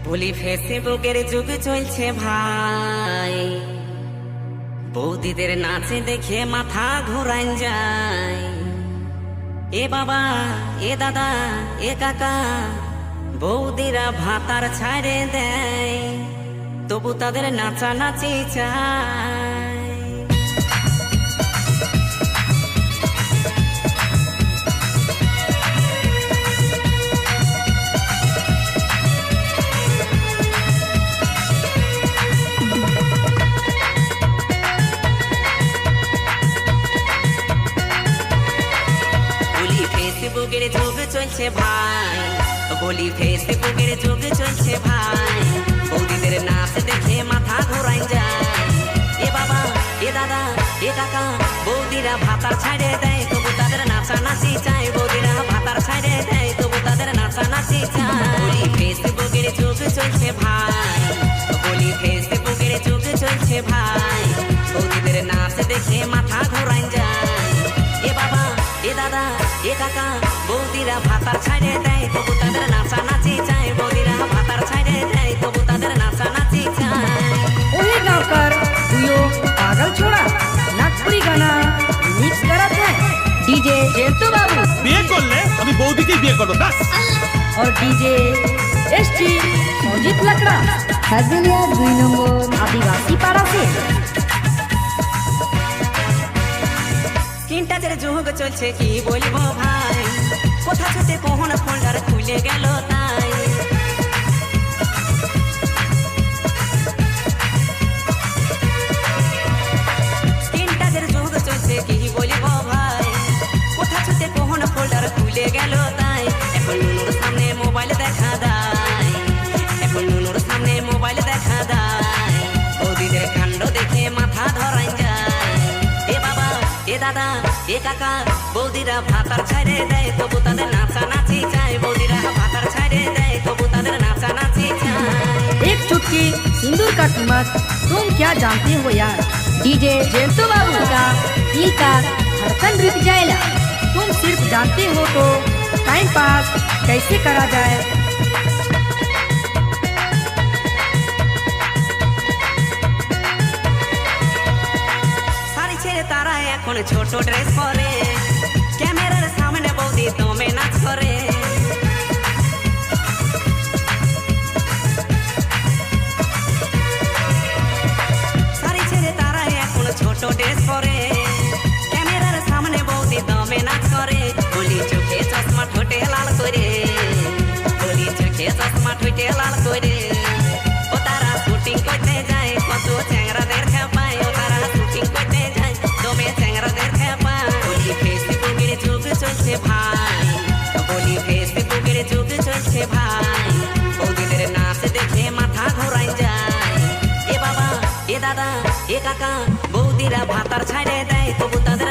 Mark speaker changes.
Speaker 1: বলি ফেসবুকের যুগ চলছে ভাই, বৌদিদের নাচে দেখে মাথা ঘোরান যায়। এ বাবা, এ দাদা, এ কাকা, বৌদিরা ভাতার ছাড়ে দেয়, তবু তাদের নাচানাচি চায়। ফেসবুকের যুগ চলছে ভাই, বলি ফেসবুকের যুগ চলছে ভাই, বৌদিদের নাচ দেখে মাথা ঘোরাই যায়। এ বাবা, এ দাদা, এ কাকা, বৌদিরা ভাতার ছাড়ে দেয়, তবু তাদের নাচানাচি চায়। বৌদিরা ভাতার ছাড়ে দেয়, তবু তাদের নাচানাচি চায়। বলি ফেসবুকের যুগ চলছে ভাই, বলি ফেসবুকের যুগ চলছে ভাই, বৌদিদের নাচ দেখে মাথা ঘোরাই যায়। এ বাবা, এ দাদা, এ কাকা, বৌদিরা ভাতার ছাড়ে দেয়, তবু তাদের নাচানাচি চায়। বৌদিরা ভাতার ছাড়ে দেয়, তবু তাদের নাচানাচি চায়।
Speaker 2: ওহে गाँवकर दुयो पागल छोड़ा नागपुरी गाना मिक्स करत है डीजे जेंटू बाबू।
Speaker 3: বিয়ে করলে আমি বৌদিকে বিয়ে করবো ব্যাস।
Speaker 2: और डीजे एसटी संजीत लकड़ा हजलिया 2 नंबर आदिवासी पाड़ा से।
Speaker 1: স্ক্রিন টাচের যুগ চলছে কি বলবো ভাই, কোথা ছুটে কোন ফোল্ডার খুলে গেল তাই। স্ক্রিন টাচের যুগ চলছে কি বলবো ভাই, কোথা ছুটে কোন ফোল্ডার খুলে গেল তাই। এখন নুনুর সামনে মোবাইল দেখা দেয়, এখন নুনুর সামনে মোবাইল দেখা দেয়, বৌদিদের কাণ্ড দেখে মাথা ধরাই যায়। এ বাবা, এ দাদা, এ কাকা, বৌদিরা ভাতার ছাড়ে দেয়, তবু তাদের নাচানাচি চায়। বৌদিরা ভাতার ছাড়ে দেয়, তবু তাদের নাচানাচি চায়।
Speaker 2: एक चुटकी सिंदूर का कीमत तुम क्या जानते हो यार। डीजे जेंटू बाबू का दिल का धड़कन रुक जाएगा। तुम सिर्फ जानते हो तो टाइम पास कैसे करा जाए।
Speaker 1: শাড়ি ছেড়ে তারা এখন ছোট ড্রেস পরে, ক্যামেরার সামনে বৌদি দমে নাচ করে। শাড়ি ছেড়ে তারা এখন ছোট ড্রেস পরে, ক্যামেরার সামনে বৌদি দমে নাচ করে। বলি চোখে চশমা ঠোঁটে লাল করে, বলি চোখে চশমা ঠোঁটে লাল করে। ও তারা শুটিং করতে যায়, কত চ্যাংরাদের খেপায়। ও তারা শুটিং করতে যায়, দমে চ্যাংরাদের খেপায়। বলি ফেসবুকের যুগ চলছে ভাই, বলি ফেসবুকের যুগ চলছে ভাই, বৌদিদের নাচ দেখে মাথা ঘোরাই যায়। এ বাবা, এ দাদা, এ কাকা, বৌদিরা ভাতার ছাড়ে দেয়, তবু তাদের